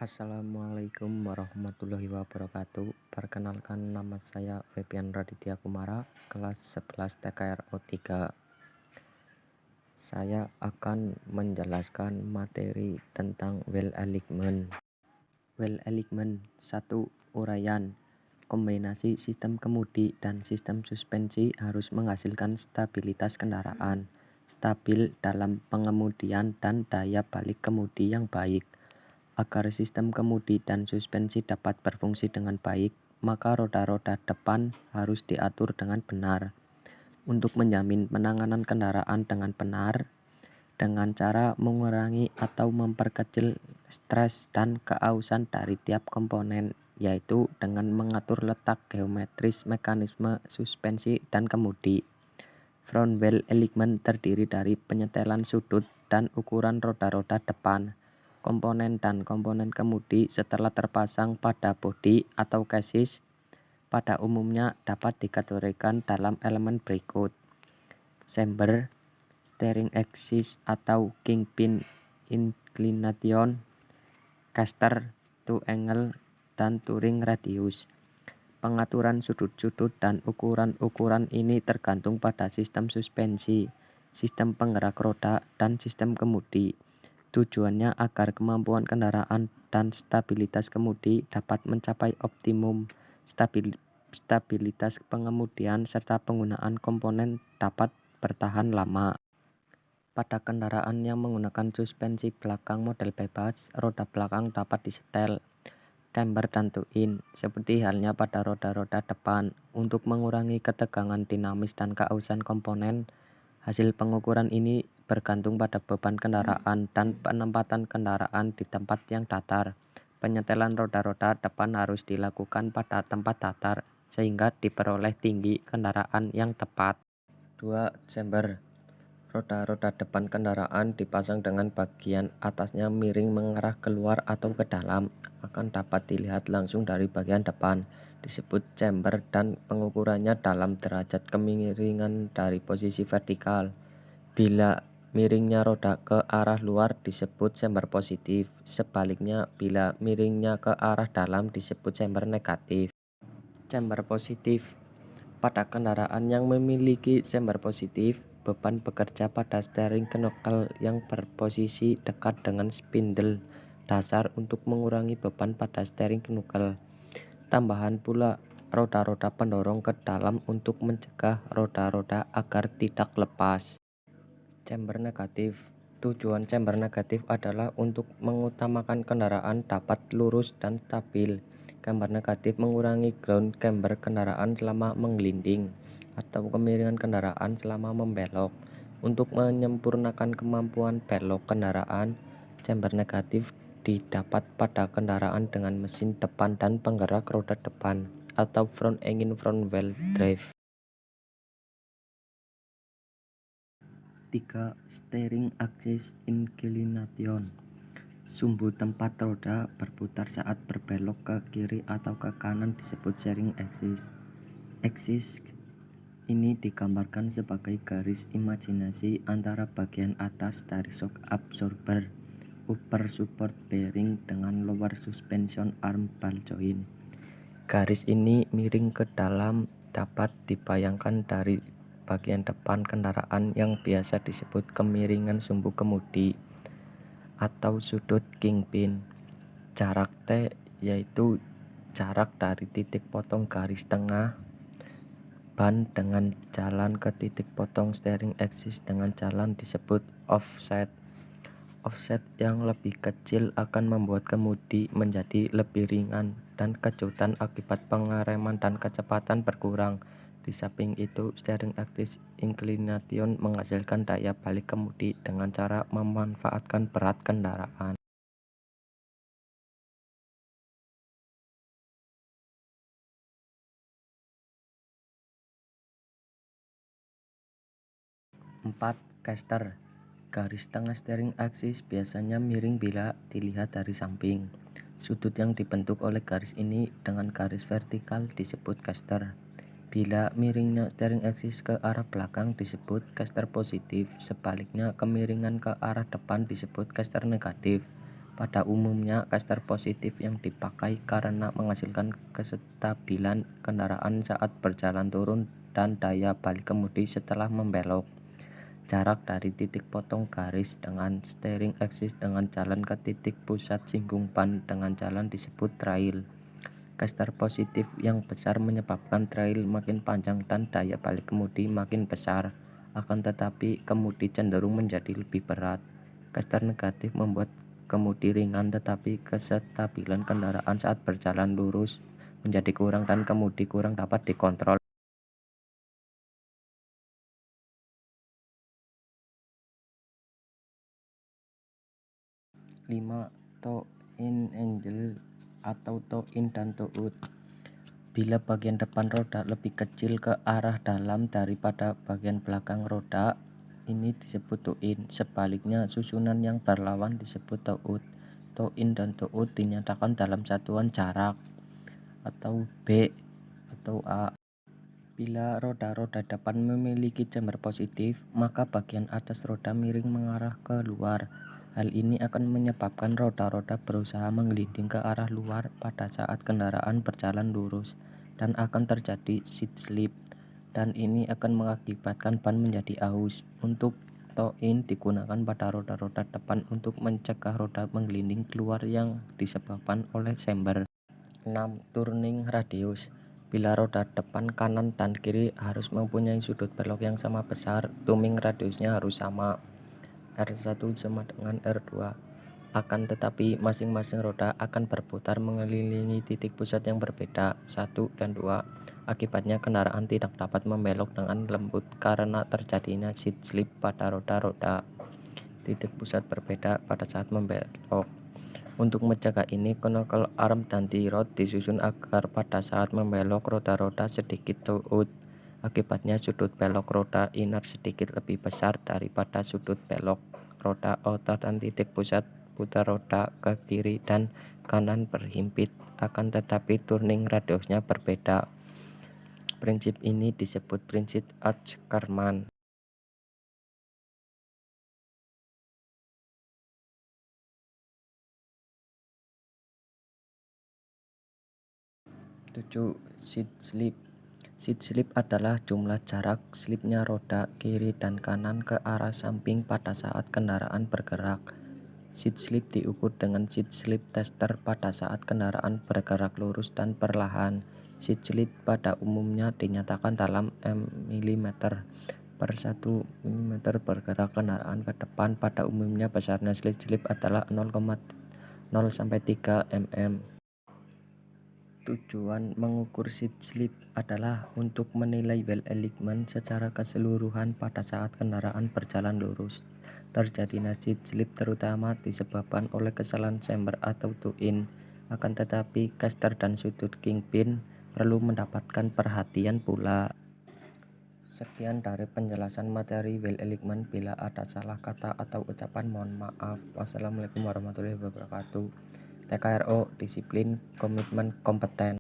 Assalamualaikum warahmatullahi wabarakatuh. Perkenalkan, nama saya Febian Raditya Kumara, kelas 11 TKRO 3. Saya akan menjelaskan materi tentang well alignment. Well alignment 1. Uraian. Kombinasi sistem kemudi dan sistem suspensi harus menghasilkan stabilitas kendaraan, stabil dalam pengemudian dan daya balik kemudi yang baik. Agar sistem kemudi dan suspensi dapat berfungsi dengan baik, maka roda-roda depan harus diatur dengan benar. Untuk menjamin penanganan kendaraan dengan benar, dengan cara mengurangi atau memperkecil stres dan keausan dari tiap komponen, yaitu dengan mengatur letak geometris mekanisme suspensi dan kemudi. Front well alignment terdiri dari penyetelan sudut dan ukuran roda-roda depan, komponen dan komponen kemudi setelah terpasang pada bodi atau chassis. Pada umumnya dapat dikategorikan dalam elemen berikut: chamber, steering axis atau kingpin inclination, caster, two angle, dan touring radius. Pengaturan sudut-sudut dan ukuran-ukuran ini tergantung pada sistem suspensi, sistem penggerak roda, dan sistem kemudi. Tujuannya agar kemampuan kendaraan dan stabilitas kemudi dapat mencapai optimum. Stabilitas pengemudian serta penggunaan komponen dapat bertahan lama. Pada kendaraan yang menggunakan suspensi belakang model bebas, roda belakang dapat disetel, camber dan two-in, seperti halnya pada roda-roda depan. Untuk mengurangi ketegangan dinamis dan keausan komponen, hasil pengukuran ini bergantung pada beban kendaraan dan penempatan kendaraan di tempat yang datar. Penyetelan roda-roda depan harus dilakukan pada tempat datar, sehingga diperoleh tinggi kendaraan yang tepat. 2. Chamber. Roda-roda depan kendaraan dipasang dengan bagian atasnya miring mengarah keluar atau ke dalam. Akan dapat dilihat langsung dari bagian depan, disebut chamber, dan pengukurannya dalam derajat kemiringan dari posisi vertikal. Bila miringnya roda ke arah luar disebut chamber positif. Sebaliknya, bila miringnya ke arah dalam disebut chamber negatif. Chamber positif. Pada kendaraan yang memiliki chamber positif, beban bekerja pada steering knuckle yang berposisi dekat dengan spindle dasar untuk mengurangi beban pada steering knuckle. Tambahan pula, roda-roda pendorong ke dalam untuk mencegah roda-roda agar tidak lepas. Chamber negatif. Tujuan chamber negatif adalah untuk mengutamakan kendaraan dapat lurus dan stabil. Chamber negatif mengurangi ground camber kendaraan selama menggelinding atau kemiringan kendaraan selama membelok. Untuk menyempurnakan kemampuan belok kendaraan, chamber negatif didapat pada kendaraan dengan mesin depan dan penggerak roda depan atau front engine front wheel drive. 3. Steering axis inclination. Sumbu tempat roda berputar saat berbelok ke kiri atau ke kanan disebut steering axis. Axis ini digambarkan sebagai garis imajinasi antara bagian atas dari shock absorber, upper support bearing dengan lower suspension arm ball joint. Garis ini miring ke dalam dapat dibayangkan dari bagian depan kendaraan yang biasa disebut kemiringan sumbu kemudi atau sudut kingpin. Jarak T yaitu jarak dari titik potong garis tengah ban dengan jalan ke titik potong steering axis dengan jalan disebut offset. Offset yang lebih kecil akan membuat kemudi menjadi lebih ringan dan kejutan akibat pengereman dan kecepatan berkurang. Di samping itu, steering axis inclination menghasilkan daya balik kemudi dengan cara memanfaatkan berat kendaraan. 4. Caster. Garis tengah steering axis biasanya miring bila dilihat dari samping. Sudut yang dibentuk oleh garis ini dengan garis vertikal disebut caster. Bila miringnya steering axis ke arah belakang disebut caster positif. Sebaliknya, kemiringan ke arah depan disebut caster negatif. Pada umumnya, caster positif yang dipakai karena menghasilkan kestabilan kendaraan saat berjalan turun dan daya balik kemudi setelah membelok. Jarak dari titik potong garis dengan steering axis dengan jalan ke titik pusat singgung ban dengan jalan disebut trail. Caster positif yang besar menyebabkan trail makin panjang dan daya balik kemudi makin besar. Akan tetapi, kemudi cenderung menjadi lebih berat. Caster negatif membuat kemudi ringan tetapi kestabilan kendaraan saat berjalan lurus menjadi kurang dan kemudi kurang dapat dikontrol. 5. Toe in angle atau toe in dan toe out. Bila bagian depan roda lebih kecil ke arah dalam daripada bagian belakang roda, ini disebut toe in. Sebaliknya, susunan yang berlawan disebut toe out. Toe in dan toe out dinyatakan dalam satuan jarak atau B atau A. Bila roda-roda depan memiliki chamber positif, maka bagian atas roda miring mengarah ke luar. Hal ini akan menyebabkan roda-roda berusaha menggelinding ke arah luar pada saat kendaraan berjalan lurus, dan akan terjadi seat slip, dan ini akan mengakibatkan ban menjadi aus. Untuk toe in digunakan pada roda-roda depan untuk mencegah roda menggelinding keluar yang disebabkan oleh chamber. 6. Turning radius. Bila roda depan kanan dan kiri harus mempunyai sudut belok yang sama besar, turning radiusnya harus sama, R1 sama dengan R2. Akan tetapi masing-masing roda akan berputar mengelilingi titik pusat yang berbeda, 1 dan 2. Akibatnya kendaraan tidak dapat membelok dengan lembut karena terjadinya seat slip pada roda-roda. Titik pusat berbeda pada saat membelok. Untuk mencegah ini, knuckle arm dan D-rod disusun agar pada saat membelok roda-roda sedikit toe out. Akibatnya sudut belok roda inner sedikit lebih besar daripada sudut belok roda outer dan titik pusat putar roda ke kiri dan kanan berhimpit. Akan tetapi turning radiusnya berbeda. Prinsip ini disebut prinsip Ackermann. 7. Seat slip. Seat slip adalah jumlah jarak slipnya roda kiri dan kanan ke arah samping pada saat kendaraan bergerak. Seat slip diukur dengan seat slip tester pada saat kendaraan bergerak lurus dan perlahan. Seat slip pada umumnya dinyatakan dalam mm per 1 mm bergerak kendaraan ke depan. Pada umumnya besarnya seat slip adalah 0,0 sampai 3 mm. Tujuan mengukur seat slip adalah untuk menilai wheel alignment secara keseluruhan pada saat kendaraan berjalan lurus. Terjadinya seat slip terutama disebabkan oleh kesalahan chamber atau toe in. Akan tetapi, caster dan sudut kingpin perlu mendapatkan perhatian pula. Sekian dari penjelasan materi wheel alignment. Bila ada salah kata atau ucapan, mohon maaf. Wassalamualaikum warahmatullahi wabarakatuh. TKRO, disiplin, komitmen, kompeten.